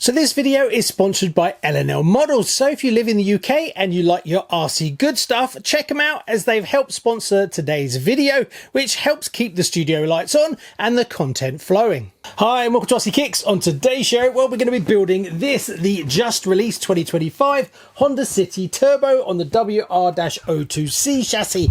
So this video is sponsored by L&Lmodels. So if you live in the UK and you like your RC good stuff, check them out as they've helped sponsor today's video, which helps keep the studio lights on and the content flowing. Hi and welcome to RCKicks. On today's show, well, we're going to be building this, the just released 2025 Honda City Turbo on the WR-02C chassis.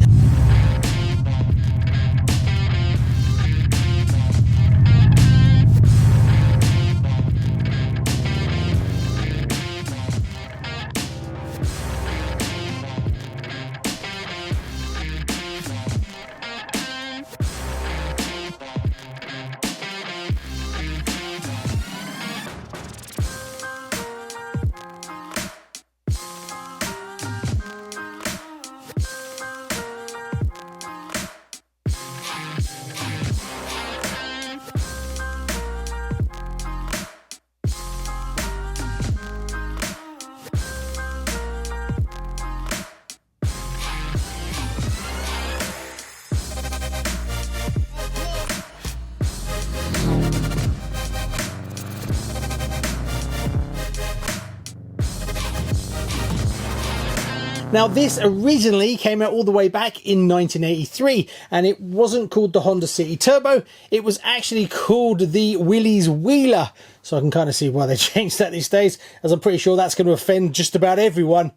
Now this originally came out all the way back in 1983 and it wasn't called the Honda City Turbo, it was actually called the Willys Wheeler. So I can kind of see why they changed that these days, as I'm pretty sure that's going to offend just about everyone.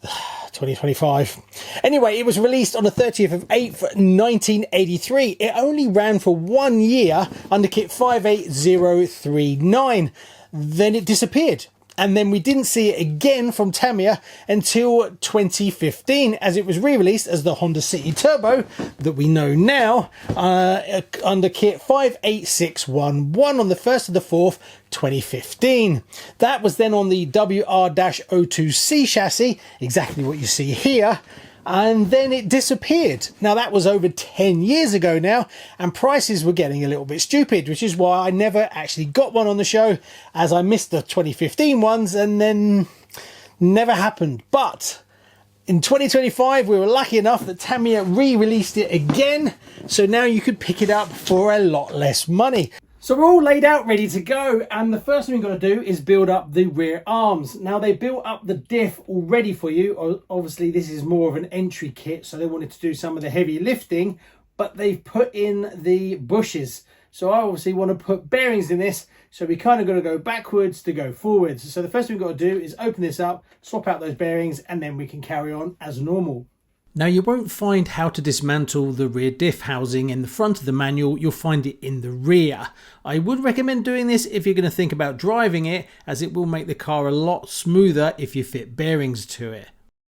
2025. Anyway, it was released on the 30th of 8th, 1983. It only ran for 1 year under kit 58039. Then it disappeared. And then we didn't see it again from Tamiya until 2015, as it was re-released as the Honda City Turbo that we know now, under kit 58611 on the 1st of the 4th, 2015. That was then on the WR-02C chassis, exactly what you see here. And then it disappeared. Now that was over 10 years ago now, and prices were getting a little bit stupid, which is why I never actually got one on the show, as I missed the 2015 ones and then never happened. But in 2025, we were lucky enough that Tamiya re-released it again, so now you could pick it up for a lot less money. So we're all laid out, ready to go, and the first thing we've got to do is build up the rear arms. Now they built up the diff already for you. Obviously this is more of an entry kit, so they wanted to do some of the heavy lifting, but they've put in the bushes. So I obviously want to put bearings in this, so we kind of got to go backwards to go forwards. So the first thing we've got to do is open this up, swap out those bearings, and then we can carry on as normal. Now you won't find how to dismantle the rear diff housing in the front of the manual, you'll find it in the rear. I would recommend doing this if you're going to think about driving it, as it will make the car a lot smoother if you fit bearings to it.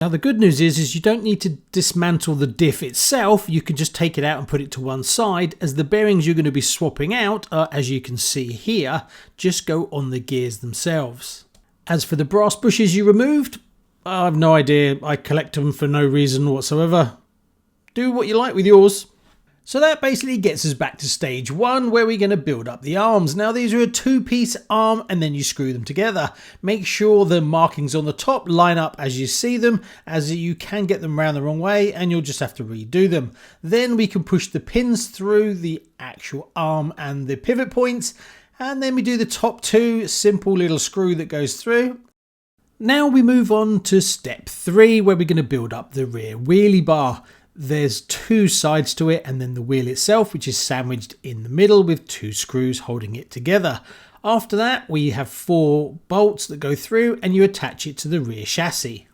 Now the good news is you don't need to dismantle the diff itself, you can just take it out and put it to one side, as the bearings you're going to be swapping out are, as you can see here, just go on the gears themselves. As for the brass bushes you removed, I have no idea, I collect them for no reason whatsoever. Do what you like with yours. So that basically gets us back to stage one, where we're going to build up the arms. Now these are a two-piece arm and then you screw them together. Make sure the markings on the top line up as you see them, as you can get them round the wrong way and you'll just have to redo them. Then we can push the pins through the actual arm and the pivot points, and then we do the top two, simple little screw that goes through. Now we move on to step 3, where we're going to build up the rear wheelie bar. There's two sides to it, and then the wheel itself, which is sandwiched in the middle with two screws holding it together. After that, we have 4 bolts that go through and you attach it to the rear chassis.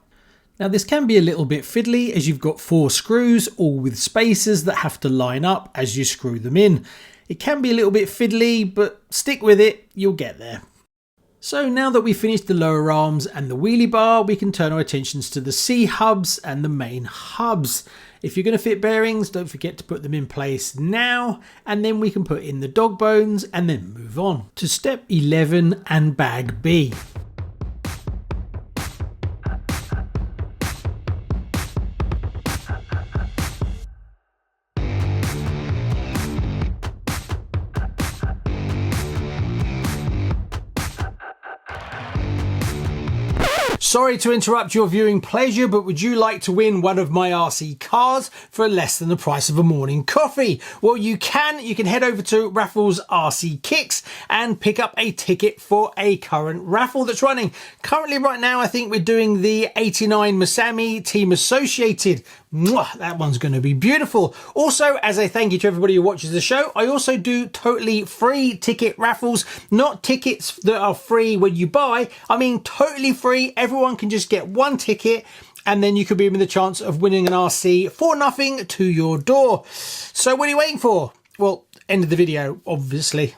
Now this can be a little bit fiddly, as you've got 4 screws, all with spacers that have to line up as you screw them in. It can be a little bit fiddly, but stick with it, you'll get there. So now that we've finished the lower arms and the wheelie bar, we can turn our attentions to the C-hubs and the main hubs. If you're going to fit bearings, don't forget to put them in place now, and then we can put in the dog bones and then move on to step 11 and bag B. Sorry to interrupt your viewing pleasure, but would you like to win one of my RC cars for less than the price of a morning coffee? Well, you can head over to Raffles RCKicks and pick up a ticket for a current raffle that's running. Currently right now, I think we're doing the 89 Masami Team Associated. Mwah, that one's going to be beautiful. Also, as a thank you to everybody who watches the show, I also do totally free ticket raffles, not tickets that are free when you buy. I mean, totally free. Everyone can just get one ticket and then you could be in the chance of winning an RC for nothing to your door. So what are you waiting for? Well, end of the video, obviously.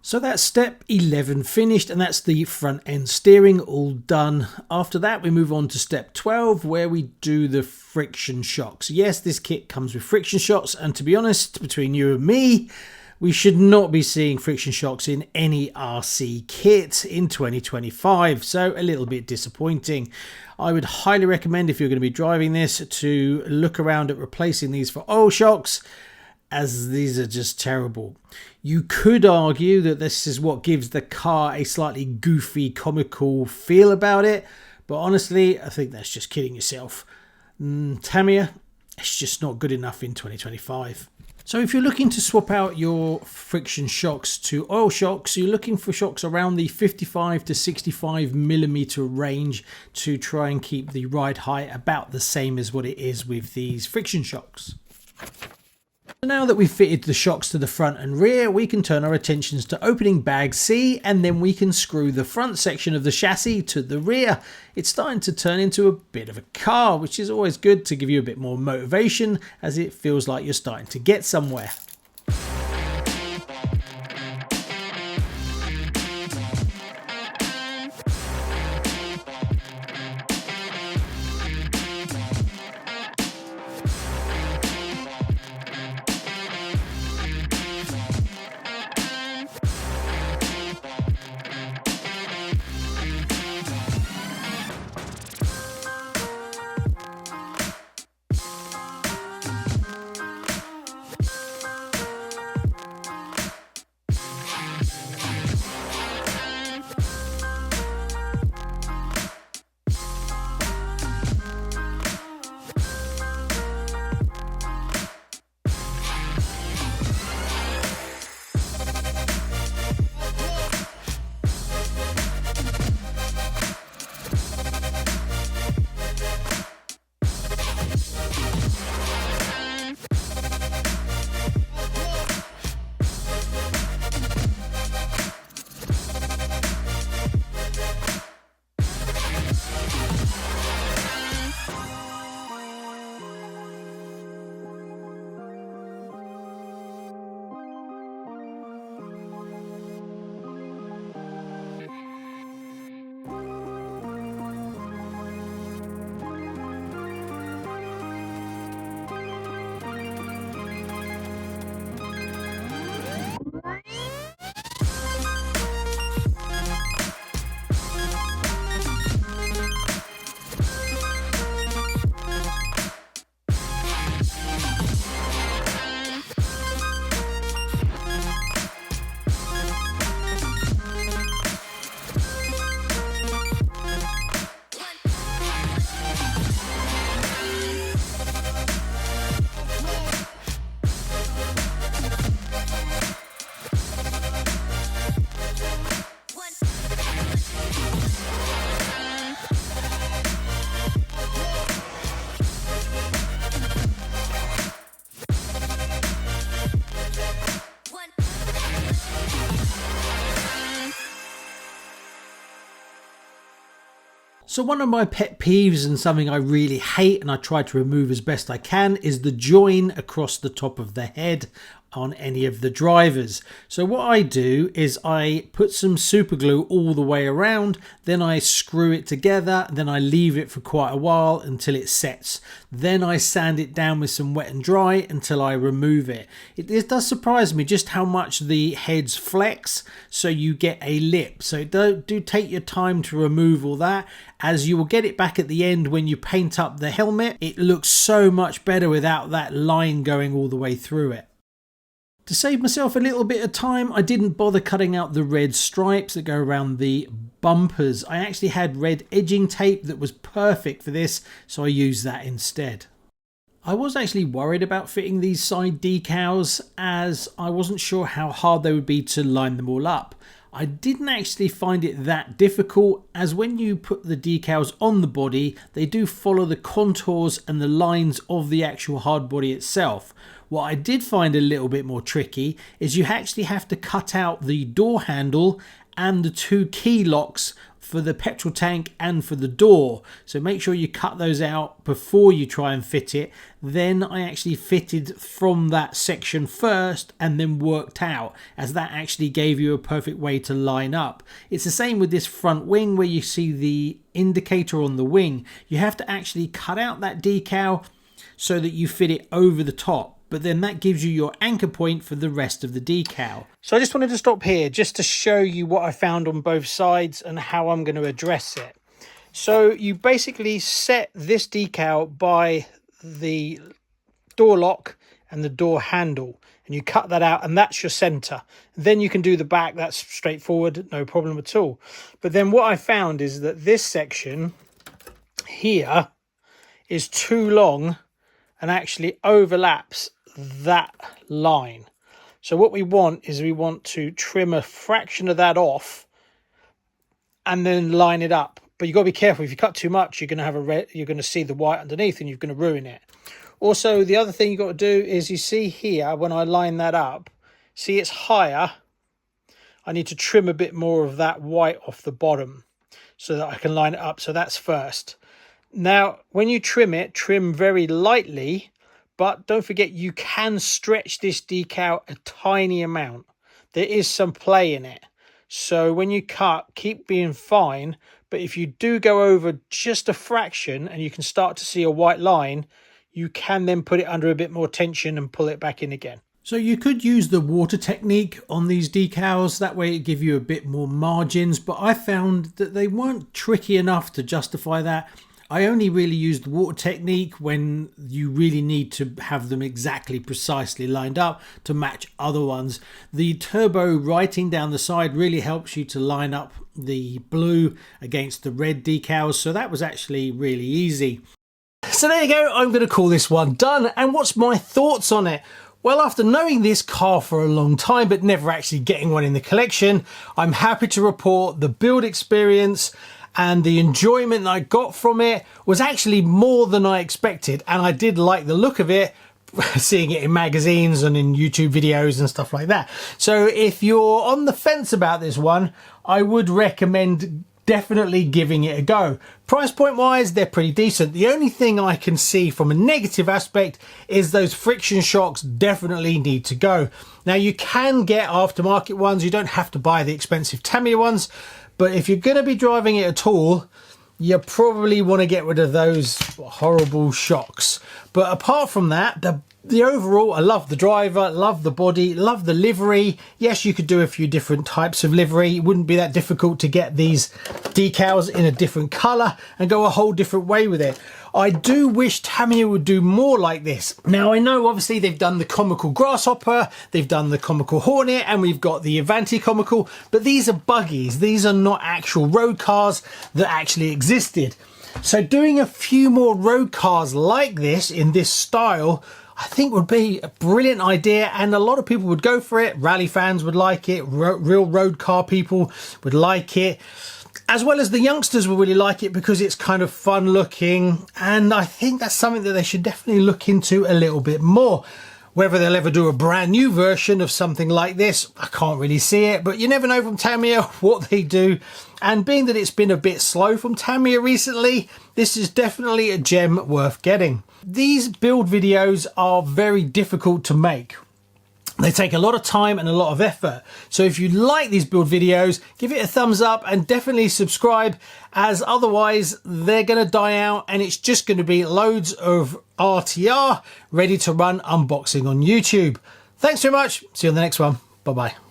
So that's step 11 finished, and that's the front end steering all done. After that, we move on to step 12, where we do the friction shocks. Yes, this kit comes with friction shocks, and to be honest, between you and me, we should not be seeing friction shocks in any RC kit in 2025, so a little bit disappointing. I would highly recommend, if you're going to be driving this, to look around at replacing these for oil shocks, as these are just terrible. You could argue that this is what gives the car a slightly goofy, comical feel about it, but honestly, I think that's just kidding yourself. Tamiya, it's just not good enough in 2025. So if you're looking to swap out your friction shocks to oil shocks, you're looking for shocks around the 55 to 65 millimeter range to try and keep the ride height about the same as what it is with these friction shocks. So now that we've fitted the shocks to the front and rear, we can turn our attentions to opening bag C, and then we can screw the front section of the chassis to the rear. It's starting to turn into a bit of a car, which is always good to give you a bit more motivation, as it feels like you're starting to get somewhere. So one of my pet peeves and something I really hate and I try to remove as best I can is the join across the top of the head on any of the drivers. So what I do is I put some super glue all the way around, then I screw it together, then I leave it for quite a while until it sets. Then I sand it down with some wet and dry until I remove it. It does surprise me just how much the heads flex, so you get a lip. So do take your time to remove all that, as you will get it back at the end when you paint up the helmet. It looks so much better without that line going all the way through it. To save myself a little bit of time, I didn't bother cutting out the red stripes that go around the bumpers. I actually had red edging tape that was perfect for this, so I used that instead. I was actually worried about fitting these side decals, as I wasn't sure how hard they would be to line them all up. I didn't actually find it that difficult, as when you put the decals on the body, they do follow the contours and the lines of the actual hard body itself. What I did find a little bit more tricky is you actually have to cut out the door handle and the two key locks for the petrol tank and for the door. So make sure you cut those out before you try and fit it. Then I actually fitted from that section first and then worked out, as that actually gave you a perfect way to line up. It's the same with this front wing where you see the indicator on the wing. You have to actually cut out that decal so that you fit it over the top. But then that gives you your anchor point for the rest of the decal. So I just wanted to stop here just to show you what I found on both sides and how I'm going to address it. So you basically set this decal by the door lock and the door handle, and you cut that out, and that's your center. Then you can do the back, that's straightforward, no problem at all. But then what I found is that this section here is too long and actually overlaps that line. So what we want is we want to trim a fraction of that off and then line it up. But you've got to be careful. If you cut too much, you're going to have you're going to see the white underneath and you're going to ruin it. Also, the other thing you've got to do is, you see here when I line that up, see it's higher. I need to trim a bit more of that white off the bottom so that I can line it up. So that's first. Now, when you trim it, trim very lightly, but don't forget you can stretch this decal a tiny amount. There is some play in it. So when you cut, keep being fine. But if you do go over just a fraction and you can start to see a white line, you can then put it under a bit more tension and pull it back in again. So you could use the water technique on these decals. That way it give you a bit more margins. But I found that they weren't tricky enough to justify that. I only really used the water technique when you really need to have them exactly precisely lined up to match other ones. The turbo writing down the side really helps you to line up the blue against the red decals. So that was actually really easy. So there you go. I'm going to call this one done. And what's my thoughts on it? Well, after knowing this car for a long time, but never actually getting one in the collection, I'm happy to report the build experience and the enjoyment I got from it was actually more than I expected. And I did like the look of it, seeing it in magazines and in YouTube videos and stuff like that. So if you're on the fence about this one, I would recommend definitely giving it a go. Price point wise, they're pretty decent. The only thing I can see from a negative aspect is those friction shocks definitely need to go. Now you can get aftermarket ones. You don't have to buy the expensive Tamiya ones. But if you're going to be driving it at all, you probably want to get rid of those horrible shocks. But apart from that, the overall, I love the driver, love the body, love the livery. Yes, you could do a few different types of livery. It wouldn't be that difficult to get these decals in a different colour and go a whole different way with it. I do wish Tamiya would do more like this. Now, I know obviously they've done the comical grasshopper, they've done the comical hornet, and we've got the Avanti comical, but these are buggies. These are not actual road cars that actually existed. So doing a few more road cars like this in this style, I think would be a brilliant idea, and a lot of people would go for it. Rally fans would like it, real road car people would like it, as well as the youngsters will really like it because it's kind of fun looking, and I think that's something that they should definitely look into a little bit more. Whether they'll ever do a brand new version of something like this, I can't really see it, but you never know from Tamiya what they do. And being that it's been a bit slow from Tamiya recently, this is definitely a gem worth getting. These build videos are very difficult to make. They take a lot of time and a lot of effort. So if you like these build videos, give it a thumbs up and definitely subscribe, as otherwise they're going to die out and it's just going to be loads of RTR ready to run unboxing on YouTube. Thanks very much. See you on the next one. Bye-bye.